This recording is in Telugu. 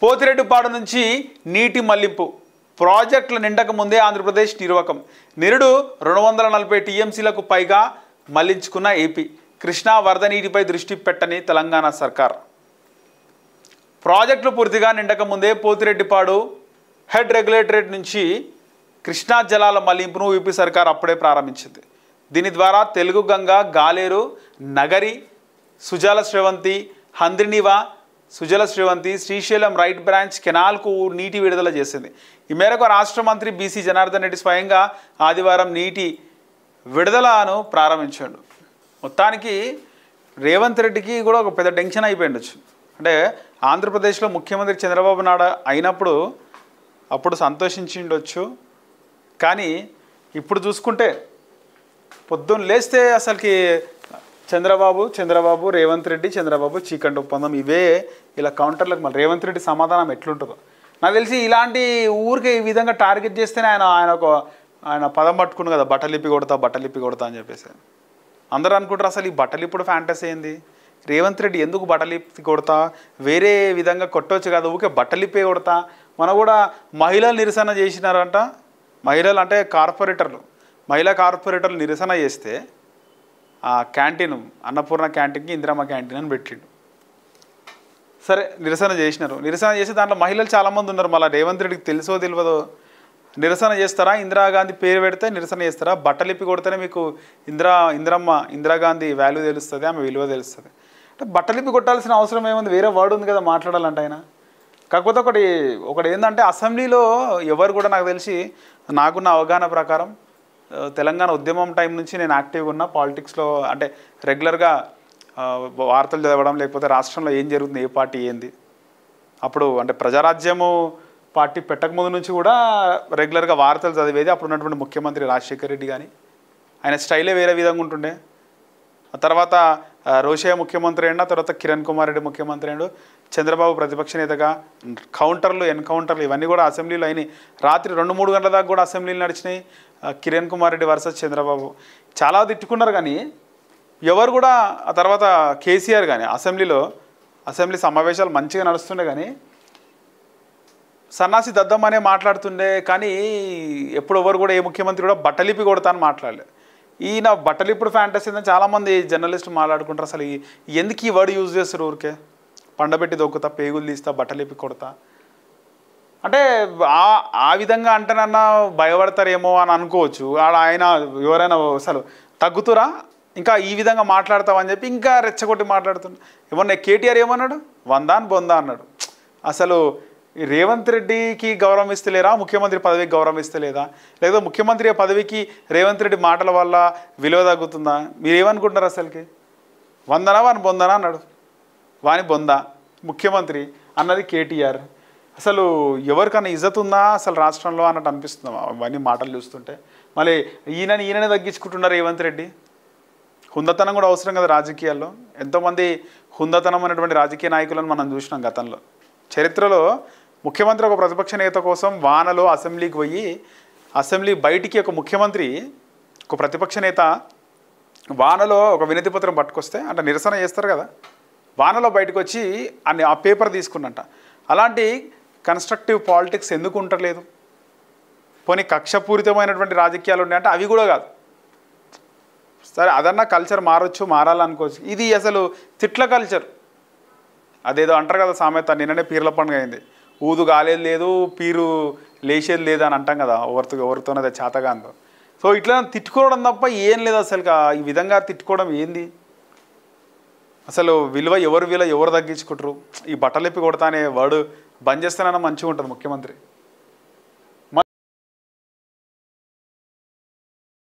పోతిరెడ్డిపాడు నుంచి నీటి మళ్లింపు ప్రాజెక్టుల నిండక ముందే ఆంధ్రప్రదేశ్ నిర్వాకం నిరుడు 240 టీఎంసీలకు పైగా మళ్లించుకున్న ఏపీ కృష్ణా వరద నీటిపై దృష్టి పెట్టని తెలంగాణ సర్కార్ ప్రాజెక్టులు పూర్తిగా నిండక ముందే పోతిరెడ్డిపాడు హెడ్ రెగ్యులేటరేట్ నుంచి కృష్ణా జలాల మళ్లింపును యూపీ సర్కార్ అప్పుడే ప్రారంభించింది. దీని ద్వారా తెలుగు గంగ, గాలేరు, నగరి, సుజల శ్రవంతి, హంద్రినివా, సుజల శ్రవంతి, శ్రీశైలం రైట్ బ్రాంచ్ కెనాల్కు నీటి విడుదల చేసింది. ఈ మేరకు రాష్ట్ర మంత్రి బీసీ జనార్దన్ రెడ్డి స్వయంగా ఆదివారం నీటి విడుదలను ప్రారంభించాడు. మొత్తానికి రేవంత్ రెడ్డికి కూడా ఒక పెద్ద టెన్షన్ అయిపోయిండొచ్చు. అంటే ఆంధ్రప్రదేశ్లో ముఖ్యమంత్రి చంద్రబాబు నాయుడు అయినప్పుడు అప్పుడు సంతోషించిండొచ్చు, కానీ ఇప్పుడు చూసుకుంటే పొద్దున్న లేస్తే అసలుకి చంద్రబాబు రేవంత్ రెడ్డి చీకండి ఒప్పందం ఇవే ఇలా కౌంటర్లకు మళ్ళీ రేవంత్ రెడ్డి సమాధానం ఎట్లుంటుందో నాకు తెలిసి. ఇలాంటి ఊరికి ఈ విధంగా టార్గెట్ చేస్తేనే ఆయన పదం పట్టుకున్నాడు కదా, బట్టలిప్పి కొడతా అని చెప్పేసి. అందరూ అనుకుంటారు అసలు ఈ బట్టలిప్పుడు ఫ్యాంటసీ ఏంది, రేవంత్ రెడ్డి ఎందుకు బట్టలిప్పి కొడతా, వేరే విధంగా కొట్టవచ్చు కదా, ఊకే బట్టలిప్పే కొడతా. మనం కూడా మహిళలు నిరసన చేసినారంట, మహిళలు అంటే మహిళా కార్పొరేటర్లు నిరసన చేస్తే ఆ క్యాంటీన్ అన్నపూర్ణ క్యాంటీన్కి ఇందిరమ్మ క్యాంటీన్ అని పెట్టిండు. సరే నిరసన చేసి దాంట్లో మహిళలు చాలామంది ఉన్నారు. మళ్ళీ రేవంత్ రెడ్డికి తెలుసో తెలియదో నిరసన చేస్తారా, ఇందిరాగాంధీ పేరు పెడితే నిరసన చేస్తారా, బట్టలిప్పి కొడితేనే మీకు ఇందిరాగాంధీ వాల్యూ తెలుస్తుంది, ఆమె విలువ తెలుస్తుంది. అంటే బట్టలిప్పి కొట్టాల్సిన అవసరం ఏముంది, వేరే వర్డ్ ఉంది కదా మాట్లాడాలంటే ఆయన. కాకపోతే ఒకటి ఏంటంటే అసెంబ్లీలో ఎవరు కూడా నాకు తెలిసి నాకున్న అవగాహన ప్రకారం తెలంగాణ ఉద్యమం టైం నుంచి నేను యాక్టివ్గా ఉన్నా పాలిటిక్స్లో. అంటే రెగ్యులర్గా వార్తలు చదవడం, లేకపోతే రాష్ట్రంలో ఏం జరుగుతుంది, ఏ పార్టీ ఏంది. అప్పుడు అంటే ప్రజారాజ్యము పార్టీ పెట్టకముందు నుంచి కూడా రెగ్యులర్గా వార్తలు చదివేది. అప్పుడు ఉన్నటువంటి ముఖ్యమంత్రి రాజశేఖర రెడ్డి కానీ ఆయన స్టైలే వేరే విధంగా ఉంటుండే. ఆ తర్వాత రోషయ్య ముఖ్యమంత్రి అయినా, తర్వాత కిరణ్ కుమార్ రెడ్డి ముఖ్యమంత్రి అయ్యాడు, చంద్రబాబు ప్రతిపక్ష నేతగా ఎన్కౌంటర్లు ఇవన్నీ కూడా అసెంబ్లీలో అయినాయి. రాత్రి 2-3 గంటల దాకా కూడా అసెంబ్లీలు నడిచినాయి. కిరణ్ కుమార్ రెడ్డి వర్సెస్ చంద్రబాబు చాలా తిట్టుకున్నారు, కానీ ఎవరు కూడా ఆ తర్వాత కేసీఆర్ కానీ అసెంబ్లీ సమావేశాలు మంచిగా నడుస్తుండే, కానీ సన్నాసి దద్దమ్మనే మాట్లాడుతుండే. కానీ ఎప్పుడు ఎవరు కూడా ఏ ముఖ్యమంత్రి కూడా బట్టలిప్పి కొడతా అని మాట్లాడలేదు. ఈయన బట్టలిప్పుడు ఫ్యాంటసీ అని చాలామంది జర్నలిస్టులు మాట్లాడుకుంటారు. అసలు ఎందుకు ఈ వర్డ్ యూజ్ చేస్తారు, ఊరికే పండబెట్టి దొక్కుతా, పేగులు తీస్తా, బట్టలిప్పి కొడతా అంటే ఆ విధంగా అంటేనన్నా భయపడతారేమో అని అనుకోవచ్చు. ఆయన ఎవరైనా అసలు తగ్గుతురా ఇంకా ఈ విధంగా మాట్లాడతావని చెప్పి ఇంకా రెచ్చగొట్టి మాట్లాడుతున్నా. ఏమన్నా కేటీఆర్ ఏమన్నాడు, వందా అని బొందా అన్నాడు. అసలు రేవంత్ రెడ్డికి గౌరవం ఇస్తలేరా, ముఖ్యమంత్రి పదవికి గౌరవం ఇస్తలేదా, లేదా ముఖ్యమంత్రి పదవికి రేవంత్ రెడ్డి మాటల వల్ల విలువ తగ్గుతుందా? మీరేమనుకుంటున్నారు? అసలుకి వందనా వాని బొందనా అన్నాడు. వాని బొందా ముఖ్యమంత్రి అన్నది కేటీఆర్. అసలు ఎవరికన్నా ఇజ్జత్ ఉందా అసలు రాష్ట్రంలో అన్నట్టు అనిపిస్తుంది అవన్నీ మాటలు చూస్తుంటే. మళ్ళీ ఈయననే తగ్గించుకుంటున్నారు రేవంత్ రెడ్డి. హుందతనం కూడా అవసరం కదా రాజకీయాల్లో. ఎంతోమంది హుందతనం అనేటువంటి రాజకీయ నాయకులను మనం చూసినాం గతంలో. చరిత్రలో ముఖ్యమంత్రి ఒక ప్రతిపక్ష నేత కోసం వానలో అసెంబ్లీకి పోయి, అసెంబ్లీ బయటికి ఒక ముఖ్యమంత్రి ఒక ప్రతిపక్ష నేత వానలో ఒక వినతి పత్రం పట్టుకొస్తే అంటే నిరసన చేస్తారు కదా, వానలో బయటకు వచ్చి ఆ పేపర్ తీసుకున్నట్ట. అలాంటి కన్స్ట్రక్టివ్ పాలిటిక్స్ ఎందుకు ఉండలేదు? పోనీ కక్షపూరితమైనటువంటి రాజకీయాలు ఉన్నాయంటే అవి కూడా కాదు. సరే అదన్నా కల్చర్ మారాలనుకోవచ్చు. ఇది అసలు తిట్ల కల్చర్. అదేదో అంటారు కదా సామెత, నిన్ననే పీర్ల పండుగ అయింది, ఊదు గాలేదు లేదు, పీరు లేచేది లేదు అని అంటాం కదా, ఎవరితోనదే చేతగాందో. సో ఇట్లా తిట్టుకోవడం తప్ప ఏం లేదు అసలు. ఈ విధంగా తిట్టుకోవడం ఏంది అసలు? ఎవరు తగ్గించుకుంటారు? ఈ బట్టలిప్పి కొడతా అనే వర్డ్ బంద్ చేస్తేనన్నా మంచిగా ఉంటుంది ముఖ్యమంత్రి.